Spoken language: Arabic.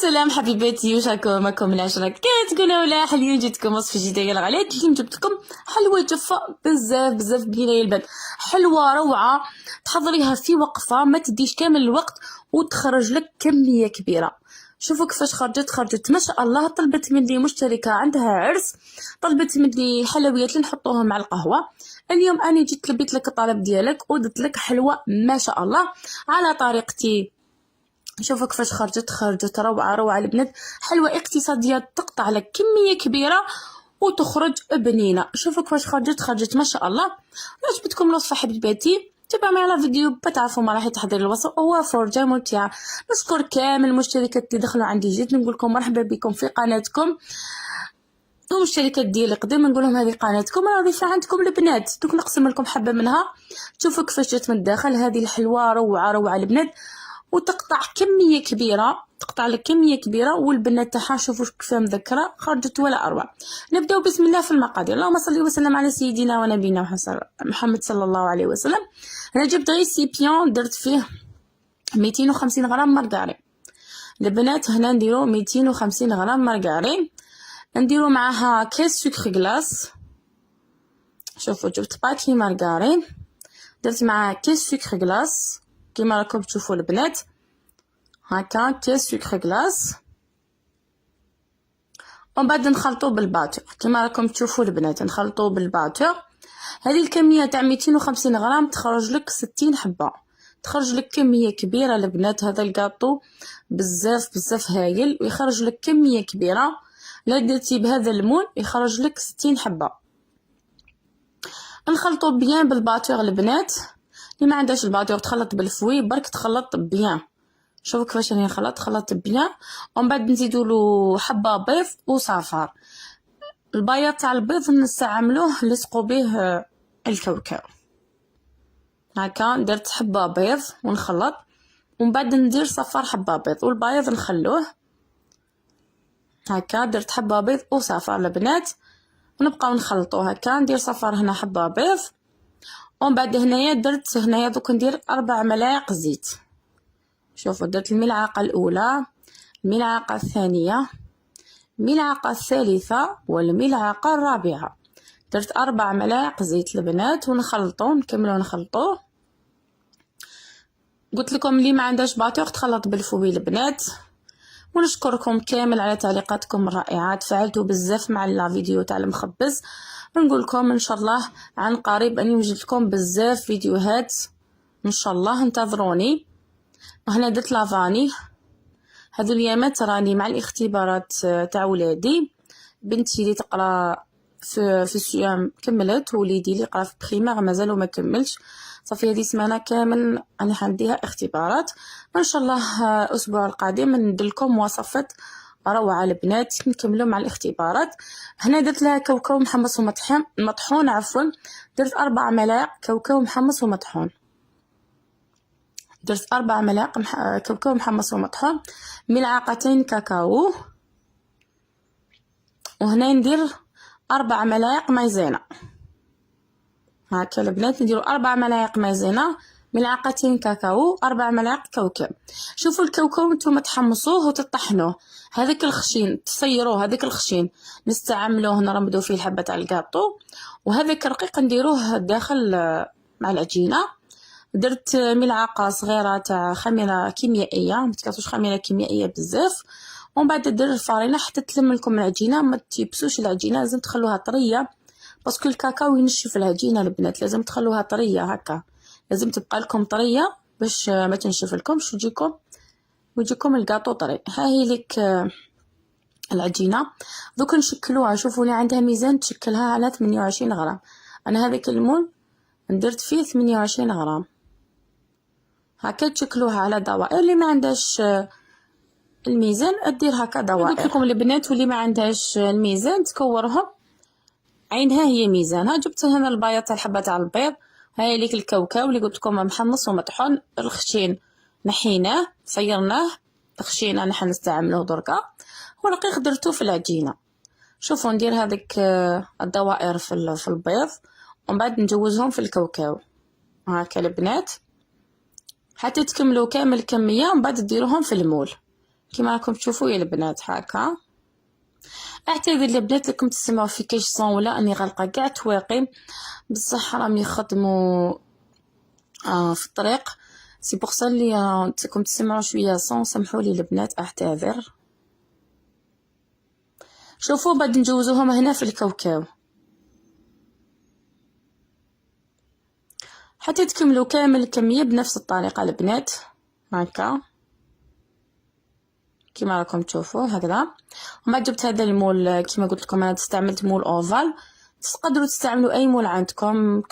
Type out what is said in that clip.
سلام حبيباتي، واش راكم؟ معكم العشرة كتقولوا ولا اليوم جيتكم وصفه جديده يلا غليت. اليوم جبت لكم حلوه جافه بزاف بنينه يا البنات، حلوه روعه. تحضريها في وقفه، ما تديش كامل الوقت وتخرج لك كميه كبيره. شوفوا كيفاش خرجت ما شاء الله. طلبت مني مشتركه عندها عرس، طلبت مني حلويات اللي نحطوهم مع القهوه. اليوم انا جيت لبيت لك الطلب ديالك ودرت لك حلوه ما شاء الله على طريقتي. شوفوا كيفاش خرجت روعه البنات، حلوه اقتصاديه تقطع لك كميه كبيره وتخرج بنينه. شوفوا كيفاش خرجت ما شاء الله. عجبتكم الوصفه حبيباتي؟ تابعوا معنا الفيديو بتعرفوا مراحل تحضير الوصفه وفرجه ممتعه. نشكر كامل المشتركات اللي دخلوا عندي جديد، نقول لكم مرحبا بكم في قناتكم. والمشتركات ديالي قديم نقول لهم هذه قناتكم راه ضيفه عندكم البنات، دوك نقسم لكم حبه منها. شوفوا كيفاش جات من الداخل، هذه الحلوه روعه البنات، وتقطع كميه كبيره، تقطع لك كميه كبيره. والبنات تاعها شوفوا كيف مذكره خرجت ولا اروع. نبداو بسم الله في المقادير. اللهم صل وسلم على سيدنا ونبينا محمد صلى الله عليه وسلم. انا جبت ريسيبيون درت فيه 250 غرام مارغرين. البنات هنا نديرو 250 غرام مارغرين، نديرو معاها كاس سكر كلاص. شوفوا جبت باكي مارغرين، درت معاه كاس سكر كلاص كيما راكم تشوفوا البنات، هكا كاس سكر كلاص. ومن بعد نخلطوه بالباتور كيما راكم تشوفوا البنات، نخلطوه بالباتور. هذه الكميه تاع 250 غرام تخرج لك 60 حبه، تخرج لك كميه كبيره البنات. هذا الكاطو بزاف هايل ويخرج لك كميه كبيره. لا درتي بهذا المول يخرج لك 60 حبه. نخلطو بيان بالباتور البنات. اللي ما عندهاش الباتور تخلط بالفوي برك تخلط بيان. شوفوا كيفاش راني خلط بيان. ومن بعد نزيدوا له حبه بيض وصفار. البياض تاع البيض نستعملوه نلصقوا به الكاوكاو. هكا درت حبه بيض ونخلط، ومن بعد ندير صفار حبه بيض، والبياض نخلوه هكا. درت حبه بيض وصفار البنات ونبقاو نخلطو هكا. ندير صفار هنا حبه بيض، ومن بعد هنايا درت دوك ندير 4 ملاعق زيت. شوفوا درت الملعقه الاولى، الملعقه الثانيه، الملعقه الثالثه والملعقه الرابعه. درت 4 ملاعق زيت البنات ونخلطو، نكملو نخلطوه. قلت لكم اللي ما عندهاش باتور تخلط بالفوي البنات. ونشكركم كامل على تعليقاتكم الرائعه، تفاعلتوا بزاف مع الفيديو تاع المخبز. نقول لكم ان شاء الله عن قريب اني نوجد لكم بزاف فيديوهات ان شاء الله، انتظروني. وهنا درت لافاني. هذو اليامات راني مع الاختبارات تاع ولادي. بنتي اللي تقرا في الصيام كملت، وليدي اللي يقرا في بريمير مازالو ما كملش. صافي هذه سمانه كامل انا حنديها اختبارات. ان شاء الله الاسبوع القادم ندير لكم وصفات روعه البنات نكملوا مع الاختبارات. هنا درت لها كاوكاو محمص ومطحون عفوا. درت 4 ملاعق كاوكاو محمص ومطحون. درت 4 ملاعق كاوكاو محمص ومطحون، ملعقتين كاكاو. وهنا ندير 4 ملاعق مايزينا. هكا البنات نديروا 4 ملاعق مايزينا، ملعقتين كاكاو، 4 ملاعق كاوكاو. شوفوا الكاوكاو نتوما تحمصوه وتطحنوه، هذاك الخشين تصيروه، هذاك الخشين نستعملوه نرمدو فيه الحبه تاع الكاطو. وهذاك الرقيق نديروه داخل مع العجينه. درت ملعقه صغيره تاع خميره كيميائيه، ما تكاتوش خميره كيميائيه بزاف. ومن بعد ندير الفرينه حتى تلم لكم العجينه، ما تيبسوش العجينه، لازم تخلوها طريه باسكو الكاكاو ينشف العجينه البنات، لازم تخلوها طريه هكا، لازم تبقى لكم طريه باش ما تنشف لكمش ويجيكم الكاطو طري. ها هي لك العجينه. دوك نشكلوها. شوفوا لي عندها ميزان تشكلها على 28 غرام. انا هذاك المول درت فيه 28 غرام. هكا تشكلوها على دوائر. اللي ما عندهاش الميزان ادير هكا دوائر. قلت لكم البنات واللي ما عندهاش الميزان تكورهم، عينها هي ميزانها. جبت هنا البياض تاع الحبه تاع البيض. هاي ليك الكاوكاو اللي قلت لكم محمص ومطحون. الخشين نحيناه صيرناه، الخشين انا حنستعملوه دركا، والرقيق درتو في العجينه. شوفوا ندير هذيك الدوائر في البيض، ومن بعد نجوزهم في الكاوكاو هكا البنات حتى تكملوا كامل الكميه. ومن بعد ديروهم في المول كيما راكم تشوفوا يا البنات هكا. اعتذر البنات لكم تسمعوا في كاش صون ولا اني غلقه كاع تواقي، بصح راهم يخدموا في الطريق، سي بوغ سا اللي راكم تسمعوا شويه صون، سامحوا لي البنات اعتذر. شوفوا بعد نجوزوهم هنا في الكاوكاو حتى تكملوا كامل الكميه بنفس الطريقه البنات هكا كيما راكم تشوفوا هكذا. وما جبت هذا المول كيما قلت لكم انا استعملت مول اوفال، تقدروا تستعملوا اي مول عندكم